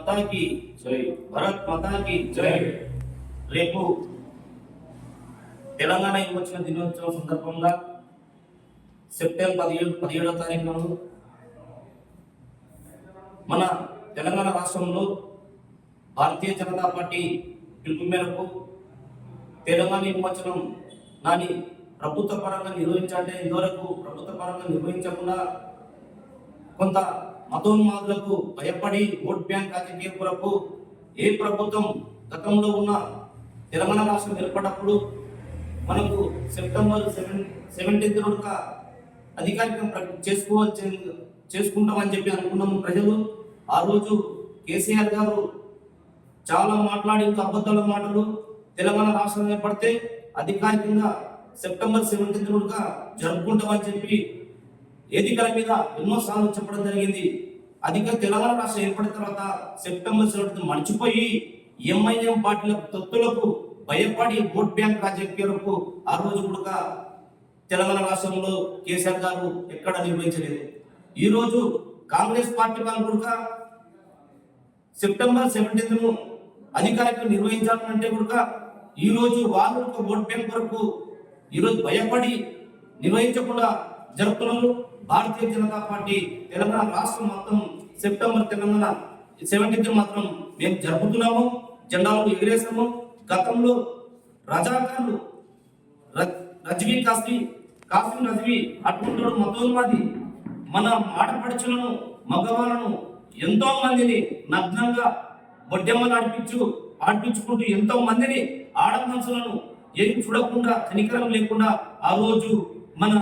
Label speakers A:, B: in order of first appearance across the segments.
A: మాతాకి జై. భారత్ మాతాకి జై. రేపు తెలంగాణ విమోచన దినోత్సవం సందర్భంగా సెప్టెంబర్ 17వ తారీఖున మన తెలంగాణ రాష్ట్రంలో భారతీయ జనతా పార్టీ పిలుపు మేరకు తెలంగాణ విమోచనం నాని ప్రభుత్వ పరంగా నిర్వహించాలంటే ఇంతవరకు ప్రభుత్వ పరంగా నిర్వహించకుండా కొంత మతోన్మాదులకు భయపడి ఓట్ బ్యాంక్ రాజకీయ కొరకు ఏ ప్రభుత్వం గతంలో ఉన్న తెలంగాణ రాష్ట్రం ఏర్పడినప్పుడు మనకు సెప్టెంబర్ 17న అధికారికంగా చేసుకుంటామని చెప్పి అనుకున్నాము ప్రజలు. ఆ రోజు కేసీఆర్ గారు చాలా మాట్లాడి అబద్ధాల మాటలు తెలంగాణ రాష్ట్రం ఏర్పడితే అధికారికంగా సెప్టెంబర్ 17న జరుపుకుంటామని చెప్పి వేదికల మీద ఎన్నోసార్లు చెప్పడం జరిగింది. తెలంగాణ రాష్ట్రం ఏర్పడిన తర్వాత సెప్టెంబర్ 17 మర్చిపోయి ఎంఐఎం పార్టీల తొత్తులకు భయపడి ఓట్ బ్యాంక్ రాజకీయాలకు ఆ రోజు కూడా తెలంగాణ రాష్ట్రంలో కేసీఆర్ గారు ఎక్కడ నిర్వహించలేదు. ఈ రోజు కాంగ్రెస్ పార్టీ వాళ్ళు కూడా సెప్టెంబర్ 17ను అధికారికంగా నిర్వహించాలంటే కూడా ఈ రోజు వాళ్ళు ఓట్ బ్యాంక్ వరకు ఈరోజు భయపడి నిర్వహించకుండా జరుపుతున్నారు. భారతీయ జనతా పార్టీ తెలంగాణ రాష్ట్రం మొత్తం సెప్టెంబర్ 17న మాత్రం మేము జరుపుతున్నాము, జెండాలు ఎగిరేసాము. గతంలో రజాకార్లు కాసిం రజ్వీ అటువంటి మతోన్మాది మన ఆడపడుచులను మగవాళ్ళను ఎంతో మందిని నగ్నంగా బొడ్డెమ్మలు ఆడిపించుకుంటూ ఎంతో మందిని ఆడమనుషులను ఏం చూడకుండా కనికరం లేకుండా ఆ రోజు మన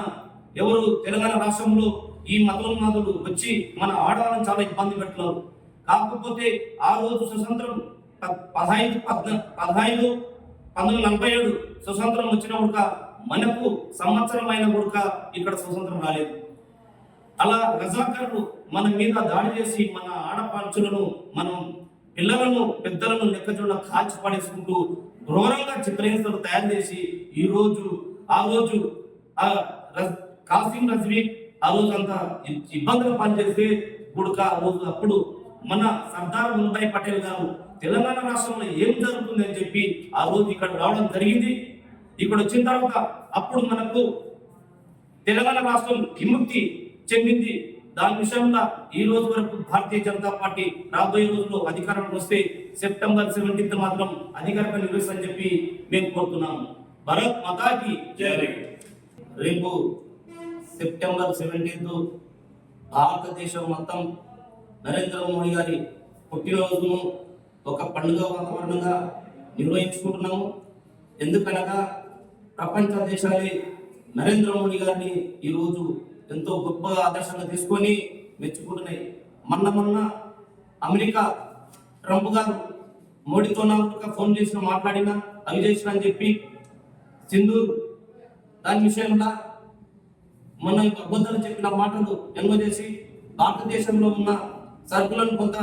A: ఎవరు తెలంగాణ రాష్ట్రంలో ఈ మతోన్మాదులు వచ్చి మన ఆడవాళ్ళని చాలా ఇబ్బంది పెడుతున్నారు. కాకపోతే ఆ రోజు స్వతంత్రం 1947 స్వతంత్రం వచ్చిన కూడా మనకు సంవత్సరం అయిన కూడా ఇక్కడ స్వతంత్రం రాలేదు. అలా రజాకర్లు మన మీద దాడి చేసి మన ఆడపడుచులను మనం పిల్లలను పెద్దలను లెక్క చూడ కాల్చి పడేసుకుంటూ ఘోరంగా చిత్రహింసలు తయారు చేసి ఆ రోజు కాసిం రజ్వీ ఆ రోజు అంతా ఇబ్బందులు పనిచేస్తే గుడక ఆ రోజు అప్పుడు మన సర్దార్ వల్లభాయ్ పటేల్ గారు తెలంగాణ రాష్ట్రంలో ఏం జరుగుతుంది అని చెప్పి ఆ రోజు ఇక్కడ రావడం జరిగింది. ఇక్కడ వచ్చిన తర్వాత అప్పుడు మనకు తెలంగాణ రాష్ట్రం విముక్తి చెందింది. దాని విషయంలో ఈ రోజు వరకు భారతీయ జనతా పార్టీ రాబోయే రోజుల్లో అధికారంలో వస్తే సెప్టెంబర్ 17 మాత్రం అధికారంగా నిర్వహిస్తని చెప్పి మేము కోరుతున్నాము. భారత్ మాతాకి జై. రేపు సెప్టెంబర్ 17 భారతదేశం మొత్తం నరేంద్ర మోడీ గారి పుట్టినరోజును ఒక పండుగ వాతావరణంగా నిర్వహించుకుంటున్నాము. ఎందుకనగా ప్రపంచ దేశాలే నరేంద్ర మోడీ గారిని ఈరోజు ఎంతో గొప్పగా ఆదర్శంగా తీసుకొని మెచ్చుకుంటున్నాయి. మొన్న అమెరికా ట్రంప్ గారు మోడీతో ఫోన్ చేసిన మాట్లాడినా అవి చేసిన అని చెప్పి సింధూర్ దాని విషయంలో మొన్న అబద్ధాలు చెప్పిన మాటలు ఎన్నో చేసి భారతదేశంలో ఉన్న సరుకులను కొంత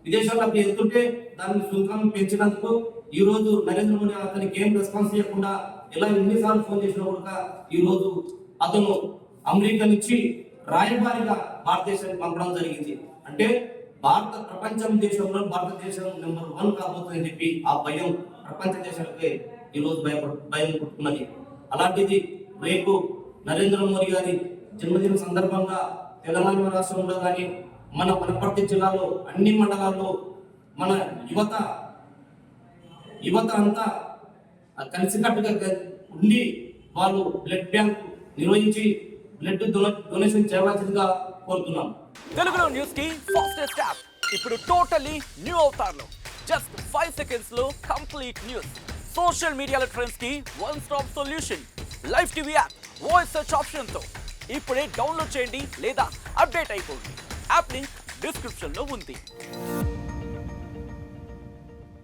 A: విదేశాలకు వెళ్తుంటే దాన్ని సుంకం పెంచినందుకు ఈ రోజు నరేంద్ర మోడీ అతనికి ఏం రెస్పాన్స్ చేయకుండా ఇలా ఎన్నిసార్లు ఫోన్ చేసినా కూడా ఈ రోజు అతను అమెరికా నుంచి రాయబారిగా భారతదేశానికి పంపడం జరిగింది. అంటే ప్రపంచం దేశంలో భారతదేశం నెంబర్ 1 కాబోతుందని చెప్పి ఆ భయం ప్రపంచ దేశాలకే ఈ రోజు భయం పుట్టుకున్నది. అలాంటిది రేపు నరేంద్ర మోడీ గారి జన్మదిన సందర్భంగా తెలంగాణ రాష్ట్రంలో కానీ మన వనపర్తి జిల్లాలో అన్ని మండలాల్లో మన యువత అంతా కలిసికట్టుగా ఉండి వాళ్ళు బ్లడ్ బ్యాంక్ నిర్వహించి బ్లడ్ డొనేషన్ చేయవలసిందిగా కోరుతున్నాం.
B: తెలుగులో న్యూస్ కి ఫాస్టెస్ట్ యాప్ ఇప్పుడు టోటలీ న్యూ అవతార్లో జస్ట్ 5 seconds లో కంప్లీట్ న్యూస్. సోషల్ మీడియాలో ట్రెండ్స్ కి one stop solution. Live TV app voice search option తో ఇప్పుడే డౌన్లోడ్ చేయండి లేదా అప్డేట్ అయిపోండి. యాప్ లింక్ డిస్క్రిప్షన్ లో ఉంది.